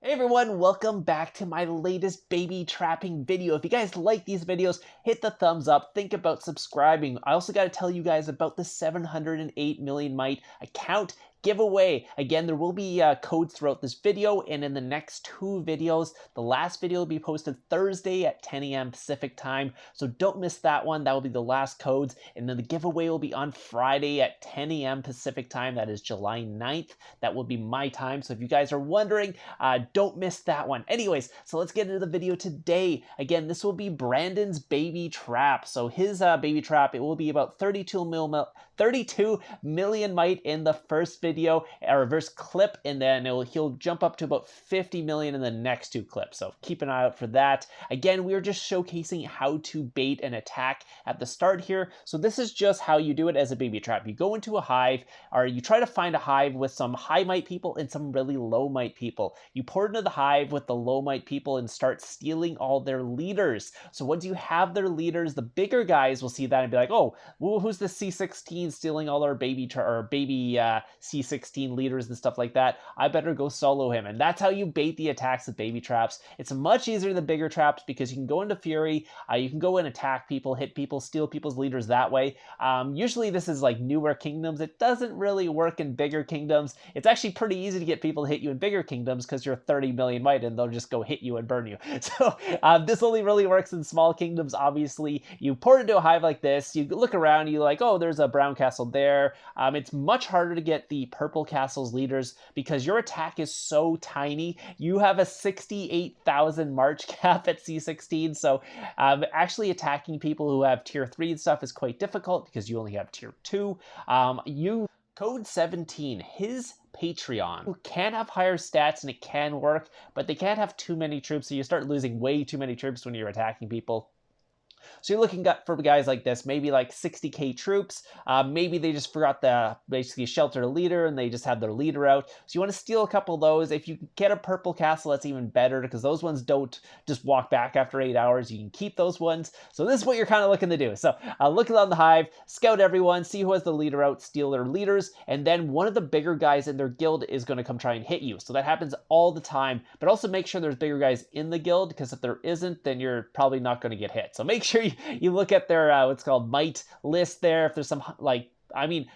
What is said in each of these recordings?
Hey everyone, welcome back to my latest baby trapping video. If you guys like these videos, hit the thumbs up, think about subscribing. I also got to tell you guys about the 708 million mite account giveaway. Again, there will be codes throughout this video and in the next two videos. The last video will be posted Thursday at 10 a.m. Pacific time, so don't miss that one. That will be the last codes, and then the giveaway will be on Friday at 10 a.m. Pacific time. That is July 9th. That will be my time, so if you guys are wondering, don't miss that one. Anyways, so let's get into the video today. Again, this will be Brandon's baby trap. So his baby trap, it will be about 32 million mite in the first video, a reverse clip, and then he'll jump up to about 50 million in the next two clips. So keep an eye out for that. Again, we are just showcasing how to bait an attack at the start here. So this is just how you do it as a baby trap. You go into a hive, or you try to find a hive with some high mite people and some really low mite people. You pour into the hive with the low mite people and start stealing all their leaders. So once you have their leaders, the bigger guys will see that and be like, oh, who's the C16 stealing all our baby C16 leaders and stuff like that? I better go solo him. And that's how you bait the attacks with baby traps. It's much easier than bigger traps because you can go into Fury, you can go and attack people, hit people, steal people's leaders that way. Usually this is like newer kingdoms. It doesn't really work in bigger kingdoms. It's actually pretty easy to get people to hit you in bigger kingdoms because you're 30 million mite and they'll just go hit you and burn you. So this only really works in small kingdoms. Obviously, you pour into a hive like this, you look around, you like, oh, there's a brown castle there. It's much harder to get the purple castle's leaders because your attack is so tiny. You have a 68,000 March cap at C16, so actually attacking people who have tier 3 and stuff is quite difficult because you only have tier 2. Code 17, his Patreon can have higher stats and it can work, but they can't have too many troops, so you start losing way too many troops when you're attacking people. So you're looking for guys like this, maybe like 60k troops. Maybe they just forgot to basically shelter a leader and they just have their leader out. So you want to steal a couple of those. If you get a purple castle, that's even better because those ones don't just walk back after 8 hours. You can keep those ones. So this is what you're kind of looking to do. So look around the hive, scout everyone, see who has the leader out, steal their leaders, and then one of the bigger guys in their guild is going to come try and hit you. So that happens all the time, but also make sure there's bigger guys in the guild because if there isn't, then you're probably not going to get hit. So make sure you look at their what's called mite list there. If there's some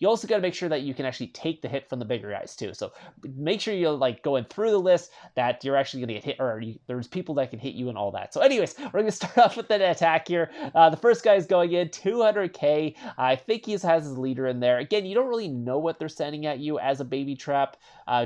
you also got to make sure that you can actually take the hit from the bigger guys too. So make sure you're like going through the list that you're actually going to get hit, or there's people that can hit you and all that. So anyways, we're going to start off with an attack here. The first guy is going in 200k. I think he has his leader in there. Again, you don't really know what they're sending at you as a baby trap,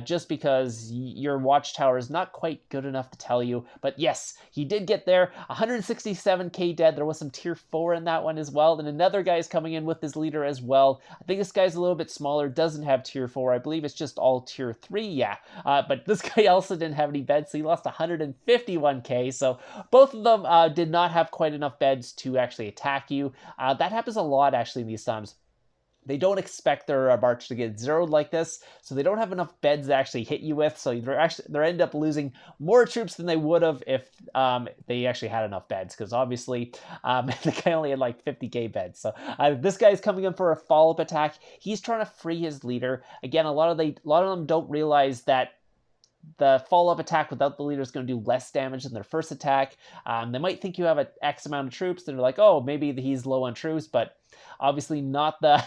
just because your watchtower is not quite good enough to tell you. But yes, he did get there. 167k dead. There was some tier 4 in that one as well. And another guy is coming in with his leader as well. I think this guy's a little bit smaller, doesn't have tier 4. I believe it's just all tier 3, yeah. But this guy also didn't have any beds, so he lost 151k. So both of them did not have quite enough beds to actually attack you. That happens a lot, actually, in these times. They don't expect their march to get zeroed like this, so they don't have enough beds to actually hit you with. So they end up losing more troops than they would have if they actually had enough beds. Because obviously, the guy only had like 50k beds. So this guy's coming in for a follow-up attack. He's trying to free his leader. Again, a lot of them don't realize that the follow-up attack without the leader is going to do less damage than their first attack. They might think you have an X amount of troops. They're like, oh, maybe he's low on troops, but obviously not the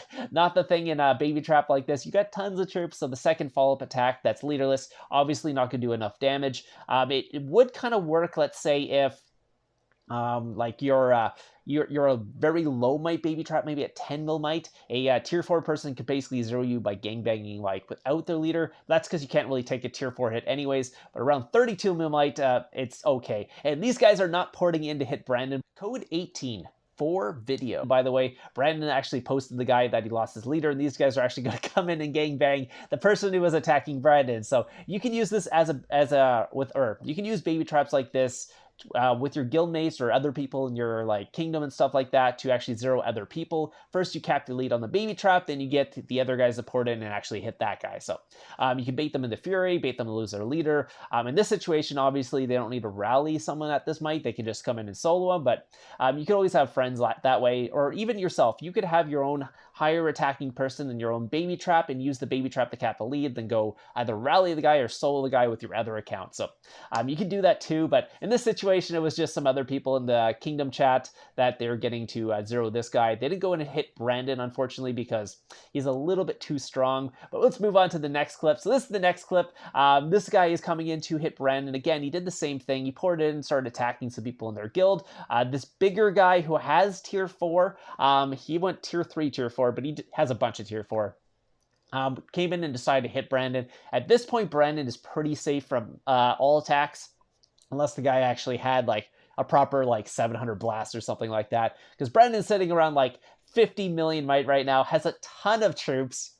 thing in a baby trap like this. You got tons of troops, so the second follow-up attack that's leaderless, obviously not going to do enough damage. It would kind of work, let's say, if like you're a very low mite baby trap, maybe at 10 mil mite. A tier 4 person could basically zero you by gangbanging like without their leader. That's because you can't really take a tier 4 hit anyways, but around 32 mil mite, it's okay. And these guys are not porting in to hit Brandon. Code 18 for video. By the way, Brandon actually posted the guy that he lost his leader, and these guys are actually going to come in and gangbang the person who was attacking Brandon. So you can use this you can use baby traps like this with your guildmates or other people in your like kingdom and stuff like that to actually zero other people. First, you cap the lead on the baby trap, then you get the other guys to port in and actually hit that guy. So you can bait them into fury, bait them to lose their leader. In this situation, obviously, they don't need to rally someone at this might. They can just come in and solo them, but you can always have friends that way, or even yourself. You could have your own higher attacking person than your own baby trap and use the baby trap to cap the lead, then go either rally the guy or solo the guy with your other account. So you can do that too, but in this situation, it was just some other people in the kingdom chat that they're getting to zero this guy. They didn't go in and hit Brandon, unfortunately, because he's a little bit too strong. But let's move on to the next clip. So this is the next clip. This guy is coming in to hit Brandon. Again, he did the same thing. He poured in and started attacking some people in their guild. This bigger guy who has tier 4, he went tier 3, tier 4, but he has a bunch of tier 4. Came in and decided to hit Brandon. At this point, Brandon is pretty safe from all attacks, unless the guy actually had like a proper like 700 blast or something like that. Because Brandon's sitting around like 50 million might right now, has a ton of troops.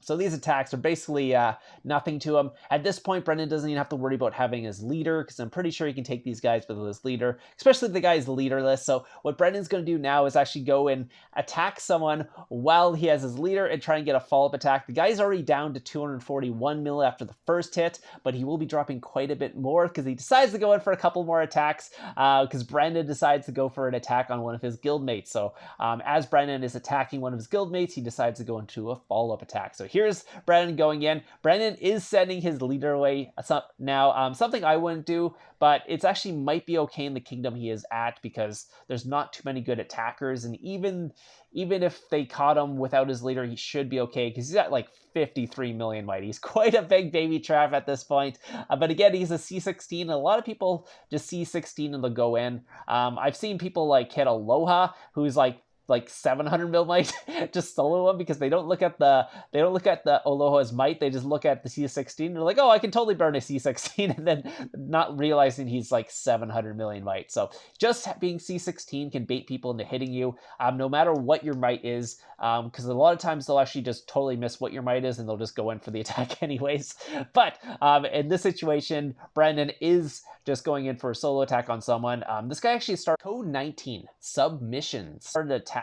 So these attacks are basically nothing to him. At this point, Brendan doesn't even have to worry about having his leader, because I'm pretty sure he can take these guys with his leader, especially if the guy is leaderless. So what Brendan's going to do now is actually go and attack someone while he has his leader and try and get a follow-up attack. The guy's already down to 241 mil after the first hit, but he will be dropping quite a bit more because he decides to go in for a couple more attacks because Brendan decides to go for an attack on one of his guildmates. So as Brendan is attacking one of his guildmates, he decides to go into a follow-up attack. So here's Brandon going in. Brandon is sending his leader away now. Something I wouldn't do, but it's actually might be okay in the kingdom he is at because there's not too many good attackers, and even if they caught him without his leader, he should be okay because he's at like 53 million might. He's quite a big baby trap at this point. But again, he's a C16. And a lot of people just C16 and they'll go in. I've seen people like hit Aloha, who's like 700 mil might just solo him because they don't look at the Aloha's might. They just look at the C16 and they're like, oh, I can totally burn a C16, and then not realizing he's like 700 million might. So just being C16 can bait people into hitting you, no matter what your might is, because a lot of times they'll actually just totally miss what your might is and they'll just go in for the attack anyways. But in this situation, Brandon is just going in for a solo attack on someone. This guy actually started code 19 submissions. Started to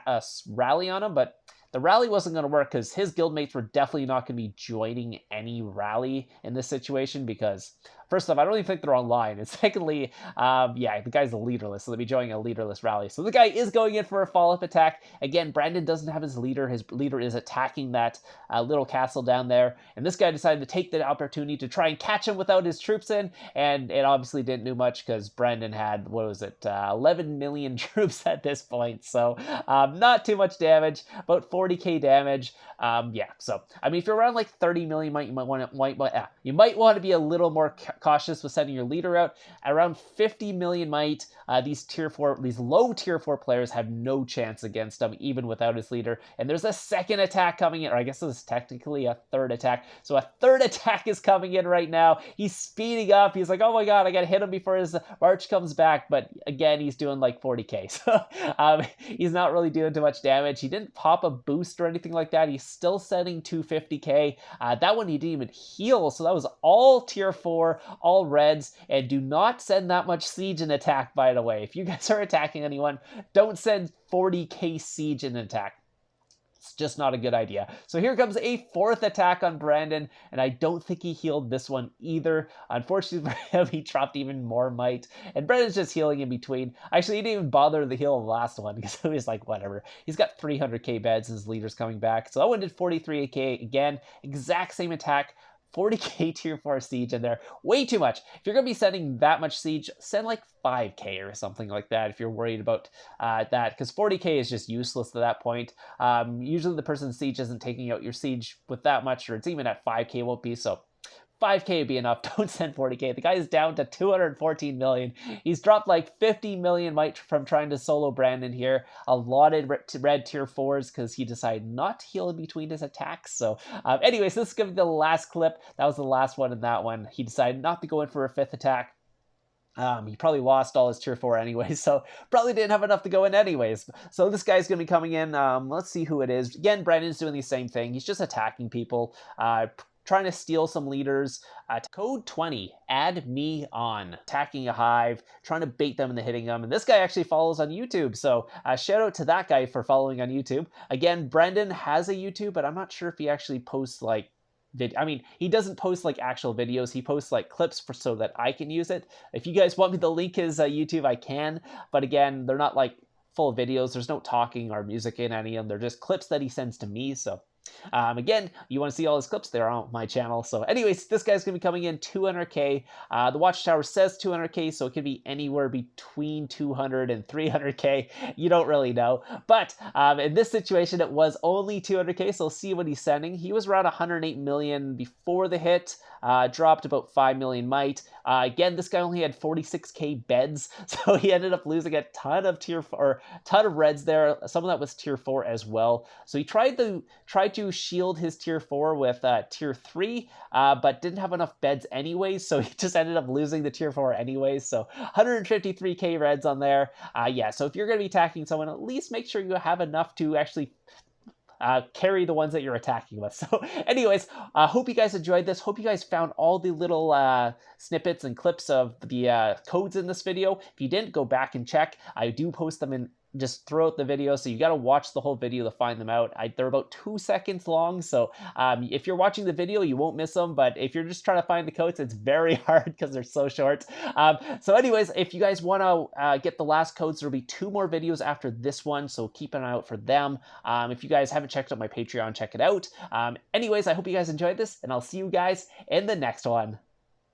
rally on him, but the rally wasn't going to work because his guildmates were definitely not going to be joining any rally in this situation because, first off, I don't even think they're online. And secondly, yeah, the guy's leaderless, so they'll be joining a leaderless rally. So the guy is going in for a follow-up attack. Again, Brandon doesn't have his leader. His leader is attacking that little castle down there. And this guy decided to take the opportunity to try and catch him without his troops in. And it obviously didn't do much because Brandon had, 11 million troops at this point. So not too much damage, about 40k damage. Yeah, so I mean, if you're around like 30 million, you might want to be a little more cautious with sending your leader out. At around 50 million might, these low tier 4 players have no chance against him, even without his leader. And there's a second attack coming in, or I guess this is technically a third attack. So a third attack is coming in right now. He's speeding up. He's like, oh my god, I gotta hit him before his march comes back. But again, he's doing like 40k. So he's not really doing too much damage. He didn't pop a boost or anything like that. He's still setting 250k. That one he didn't even heal. So that was all tier 4, all reds, and do not send that much siege in attack, by the way. If you guys are attacking anyone, don't send 40k siege in attack. It's just not a good idea. So here comes a fourth attack on Brandon, and I don't think he healed this one either. Unfortunately for him, he dropped even more might, and Brandon's just healing in between. Actually, he didn't even bother to heal the last one because he was like, whatever. He's got 300k beds, his leader's coming back. So that one did 43k again, exact same attack. 40k tier 4 siege in there. Way too much. If you're going to be sending that much siege, send like 5k or something like that if you're worried about that, because 40k is just useless at that point. Usually the person's siege isn't taking out your siege with that much, or it's even at 5k won't be, so 5k would be enough. Don't send 40k. The guy is down to 214 million. He's dropped like 50 million might from trying to solo Brandon here. A lot of red tier 4s because he decided not to heal in between his attacks. So anyways, this is going to be the last clip. That was the last one in that one. He decided not to go in for a fifth attack. He probably lost all his tier 4 anyways, so probably didn't have enough to go in anyways. So this guy's going to be coming in. Let's see who it is. Again, Brandon's doing the same thing. He's just attacking people. trying to steal some leaders. Code 20, add me on, attacking a hive, trying to bait them into hitting them. And this guy actually follows on YouTube. So shout out to that guy for following on YouTube. Again, Brendan has a YouTube, but I'm not sure if he actually posts like he doesn't post like actual videos. He posts like clips so that I can use it. If you guys want me to link his YouTube, I can. But again, they're not like full of videos. There's no talking or music in any of them. They're just clips that he sends to me. So again, you want to see all his clips, they're on my channel. So anyways, this guy's going to be coming in 200k. The watchtower says 200k, so it could be anywhere between 200 and 300k. You don't really know. But in this situation, it was only 200k, so see what he's sending. He was around 108 million before the hit, dropped about 5 million might. Again, this guy only had 46k beds, so he ended up losing a ton of ton of reds there. Some of that was tier 4 as well. So he tried to shield his tier 4 with tier 3, but didn't have enough beds anyways, so he just ended up losing the tier 4 anyways. So 153k reds on there. Yeah, so if you're going to be attacking someone, at least make sure you have enough to actually carry the ones that you're attacking with. So anyways, hope you guys enjoyed this. Hope you guys found all the little snippets and clips of the codes in this video. If you didn't, go back and check. I do post them in just throughout the video, so you got to watch the whole video to find them out. They're about 2 seconds long, so if you're watching the video, you won't miss them, but if you're just trying to find the codes, it's very hard because they're so short. So anyways, if you guys want to get the last codes, there'll be 2 more videos after this one, so keep an eye out for them. If you guys haven't checked out my Patreon, check it out. Anyways, I hope you guys enjoyed this, and I'll see you guys in the next one.